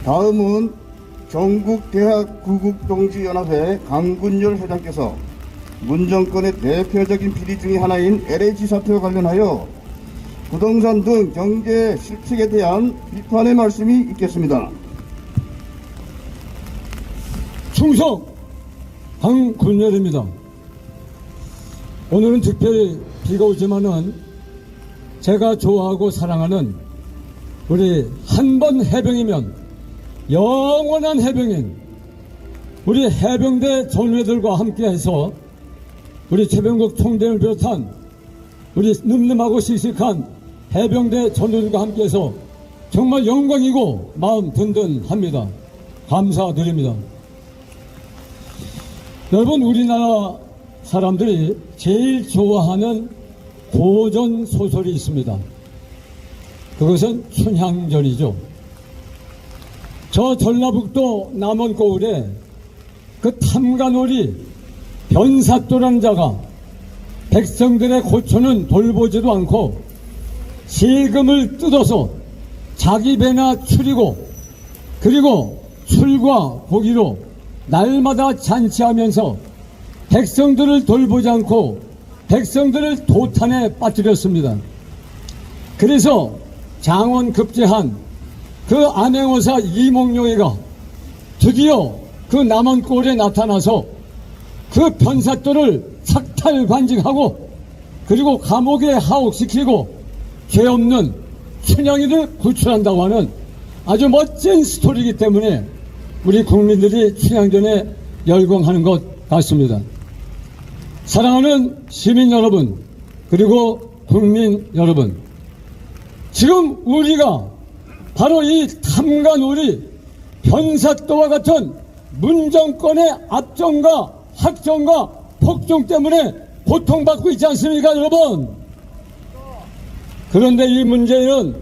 다음은 전국대학구국동지연합회 강군열 회장께서 문정권의 대표적인 비리 중의 하나인 LH 사태와 관련하여 부동산 등 경제 실책에 대한 비판의 말씀이 있겠습니다. 충성 강군열입니다. 오늘은 특별히 비가 오지만은 제가 좋아하고 사랑하는 우리 한 번 해병이면 영원한 해병인 우리 해병대 전우들과 함께해서 우리 최병국 총대를 비롯한 우리 늠름하고 씩씩한 해병대 전우들과 함께해서 정말 영광이고 마음 든든합니다. 감사드립니다. 여러분, 우리나라 사람들이 제일 좋아하는 고전 소설이 있습니다. 그것은 춘향전이죠. 저 전라북도 남원고을에 그 탐관오리 변사또라는 자가 백성들의 고초는 돌보지도 않고 세금을 뜯어서 자기 배나 추리고 그리고 술과 고기로 날마다 잔치하면서 백성들을 돌보지 않고 백성들을 도탄에 빠뜨렸습니다. 그래서 장원급제한 그 안행어사 이몽룡이가 드디어 그 남원골에 나타나서 그 변사또를 삭탈관직하고 그리고 감옥에 하옥시키고 죄 없는 춘향이를 구출한다고 하는 아주 멋진 스토리이기 때문에 우리 국민들이 춘향전에 열광하는 것 같습니다. 사랑하는 시민 여러분, 그리고 국민 여러분, 지금 우리가 바로 이 탐관오리 변사또와 같은 문정권의 압정과 학정과 폭정 때문에 고통받고 있지 않습니까, 여러분? 그런데 이 문제는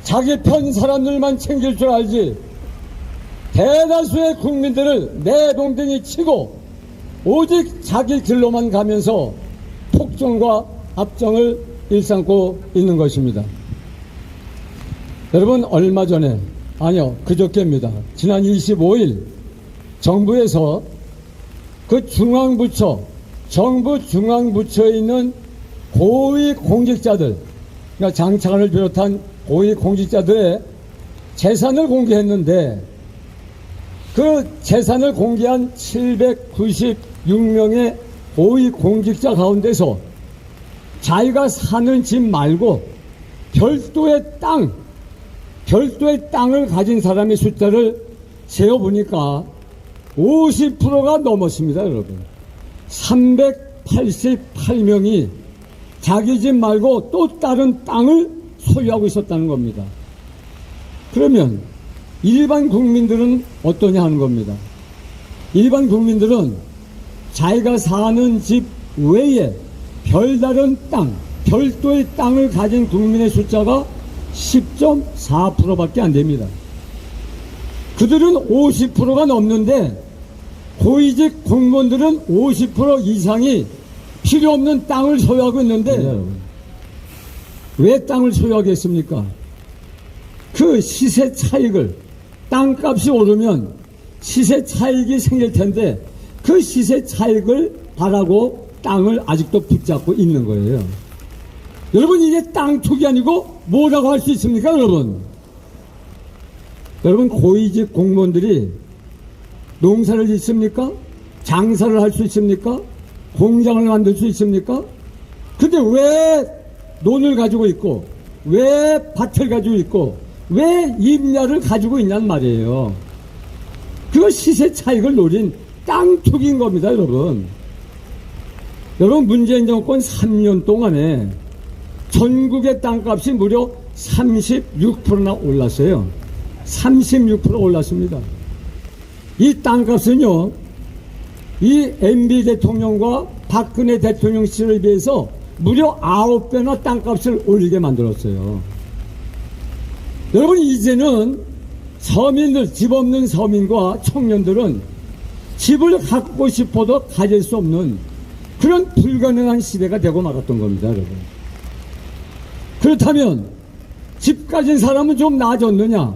자기 편 사람들만 챙길 줄 알지 대다수의 국민들을 내동댕이 치고 오직 자기 길로만 가면서 폭정과 압정을 일삼고 있는 것입니다. 여러분, 얼마 전에, 아니요, 그저께입니다. 지난 25일 정부에서 그 중앙부처, 정부 중앙부처에 있는 고위 공직자들, 그러니까 장차관을 비롯한 고위 공직자들의 재산을 공개했는데 그 재산을 공개한 796명의 고위 공직자 가운데서 자기가 사는 집 말고 별도의 땅을 가진 사람의 숫자를 세어보니까 50%가 넘었습니다, 여러분. 388명이 자기 집 말고 또 다른 땅을 소유하고 있었다는 겁니다. 그러면 일반 국민들은 어떠냐 하는 겁니다. 일반 국민들은 자기가 사는 집 외에 별다른 땅, 별도의 땅을 가진 국민의 숫자가 10.4%밖에 안 됩니다. 그들은 50%가 넘는데 고위직 공무원들은 50% 이상이 필요 없는 땅을 소유하고 있는데 왜 땅을 소유하겠습니까? 그 시세 차익을, 땅값이 오르면 시세 차익이 생길 텐데 그 시세 차익을 바라고 땅을 아직도 붙잡고 있는 거예요. 여러분, 이게 땅 투기 아니고 뭐라고 할 수 있습니까, 여러분? 여러분, 고위직 공무원들이 농사를 짓습니까? 장사를 할 수 있습니까? 공장을 만들 수 있습니까? 근데 왜 논을 가지고 있고 왜 밭을 가지고 있고 왜 임야를 가지고 있냔 말이에요. 그거 시세 차익을 노린 땅 투기인 겁니다, 여러분. 여러분, 문재인 정권 3년 동안에 전국의 땅값이 무려 36%나 올랐어요. 36% 올랐습니다. 이 땅값은요, 이 MB 대통령과 박근혜 대통령 시절에 비해서 무려 9배나 땅값을 올리게 만들었어요. 여러분, 이제는 서민들, 집 없는 서민과 청년들은 집을 갖고 싶어도 가질 수 없는 그런 불가능한 시대가 되고 말았던 겁니다, 여러분. 그렇다면 집 가진 사람은 좀 나아졌느냐?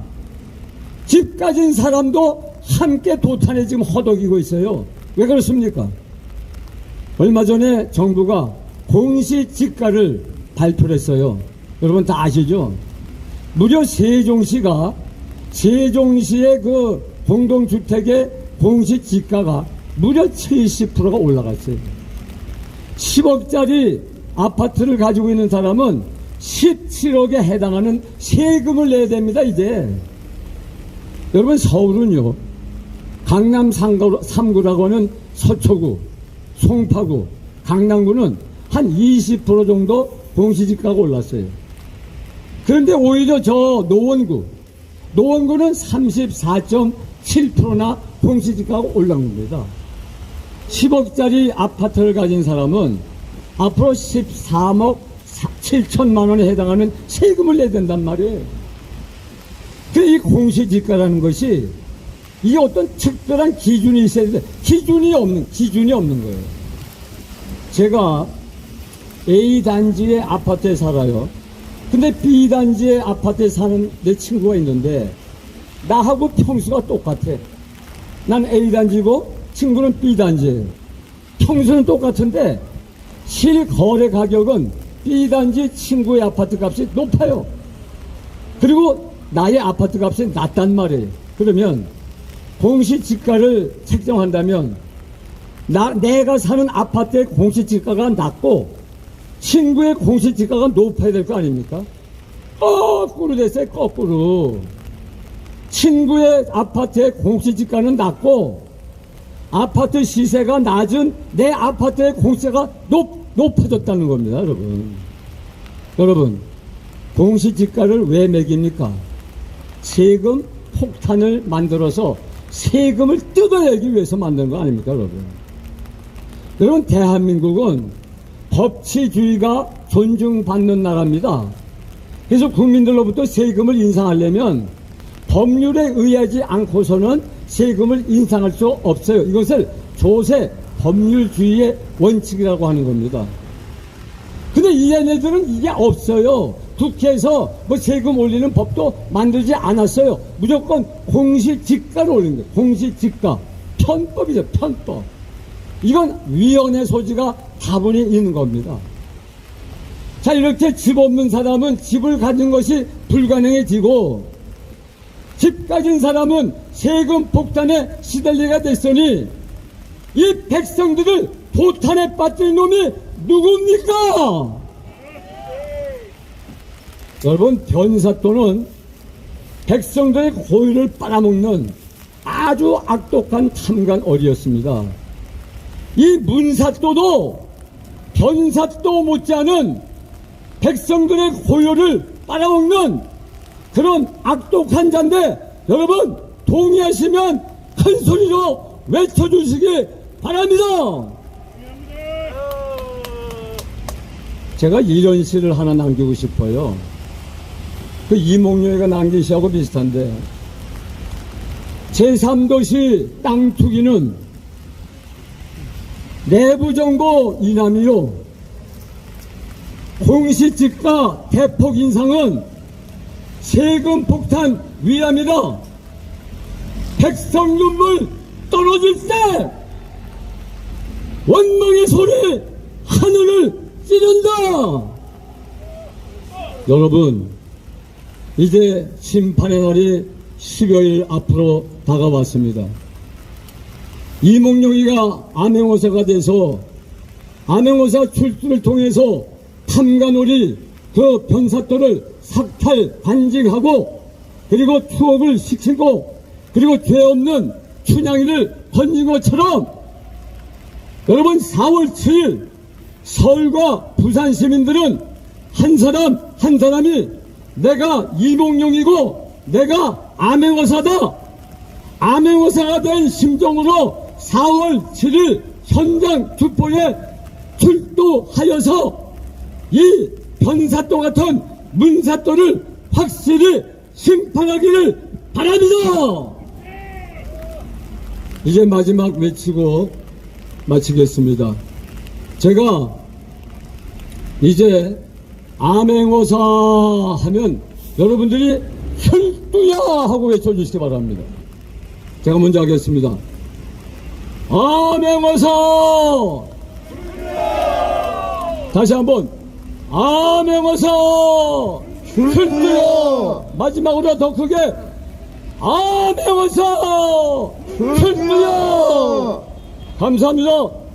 집 가진 사람도 함께 도탄에 지금 허덕이고 있어요. 왜 그렇습니까? 얼마 전에 정부가 공시지가를 발표를 했어요. 여러분 다 아시죠? 무려 세종시가 세종시의 그 공동주택의 공시지가가 무려 70%가 올라갔어요. 10억짜리 아파트를 가지고 있는 사람은 17억에 해당하는 세금을 내야 됩니다, 이제. 여러분, 서울은요, 강남 3구라고 하는 서초구, 송파구, 강남구는 한 20% 정도 공시지가가 올랐어요. 그런데 오히려 저 노원구는 34.7%나 공시지가가 올라온 겁니다. 10억짜리 아파트를 가진 사람은 앞으로 13억 7천만 원에 해당하는 세금을 내야 된단 말이에요. 이 공시지가라는 것이 이게 어떤 특별한 기준이 있어야 되는데 기준이 없는 거예요. 제가 A단지의 아파트에 살아요. 근데 B단지의 아파트에 사는 내 친구가 있는데 나하고 평수가 똑같아. 난 A단지고 친구는 B단지예요. 평수는 똑같은데 실거래 가격은 B단지 친구의 아파트 값이 높아요. 그리고 나의 아파트 값이 낮단 말이에요. 그러면 공시지가를 책정한다면 내가 사는 아파트의 공시지가가 낮고 친구의 공시지가가 높아야 될 거 아닙니까? 거꾸로 됐어요. 거꾸로. 친구의 아파트의 공시지가는 낮고 아파트 시세가 낮은 내 아파트의 공시세가 높아졌다는 겁니다. 여러분 공시지가를 왜 매깁니까? 세금 폭탄을 만들어서 세금을 뜯어내기 위해서 만든 거 아닙니까, 여러분? 대한민국은 법치주의가 존중받는 나라입니다. 그래서 국민들로부터 세금을 인상하려면 법률에 의하지 않고서는 세금을 인상할 수 없어요. 이것을 조세 법률주의의 원칙이라고 하는 겁니다. 근데 이 얘네들은 이게 없어요. 국회에서 뭐 세금 올리는 법도 만들지 않았어요. 무조건 공시지가를 올린 거예요. 공시지가. 편법이죠, 편법. 이건 위헌의 소지가 다분히 있는 겁니다. 자, 이렇게 집 없는 사람은 집을 가진 것이 불가능해지고 집 가진 사람은 세금 폭탄에 시달리게 됐으니 이 백성들을 도탄에 빠뜨린 놈이 누굽니까? 여러분, 변사또는 백성들의 고유를 빨아먹는 아주 악독한 탐관어리였습니다. 이 문사또도 변사또 못지않은 백성들의 고유를 빨아먹는 그런 악독한 자인데 여러분 동의하시면 큰 소리로 외쳐주시기 바랍니다. 제가 이런 시를 하나 남기고 싶어요. 그 이몽룡이가 남긴 시하고 비슷한데 제3도시 땅 투기는 내부정보 이남이요 공시지가 대폭 인상은 세금 폭탄 위함이다. 백성 눈물 떨어질 때 원망의 소리 하늘을 찌른다. 여러분 이제 심판의 날이 10여일 앞으로 다가왔습니다. 이몽룡이가 암행어사가 돼서 암행어사 출두를 통해서 탐관오리 그 변사또를 삭탈 간직하고 그리고 추억을 시키고 그리고 죄 없는 춘향이를 건진 것처럼 여러분 4월 7일 서울과 부산 시민들은 한 사람 한 사람이 내가 이몽룡이고 내가 암행어사다. 암행어사가 된 심정으로 4월 7일 현장 투표에 출두하여서 이 변사또 같은 문사또를 확실히 심판하기를 바랍니다. 이제 마지막 외치고 마치겠습니다. 제가 이제 암행어사 하면 여러분들이 혈두야 하고 외쳐주시기 바랍니다. 제가 먼저 하겠습니다. 암행어사. 다시 한번 암행어사 혈두야. 마지막으로 더 크게 암행어사 혈두야. 감사합니다.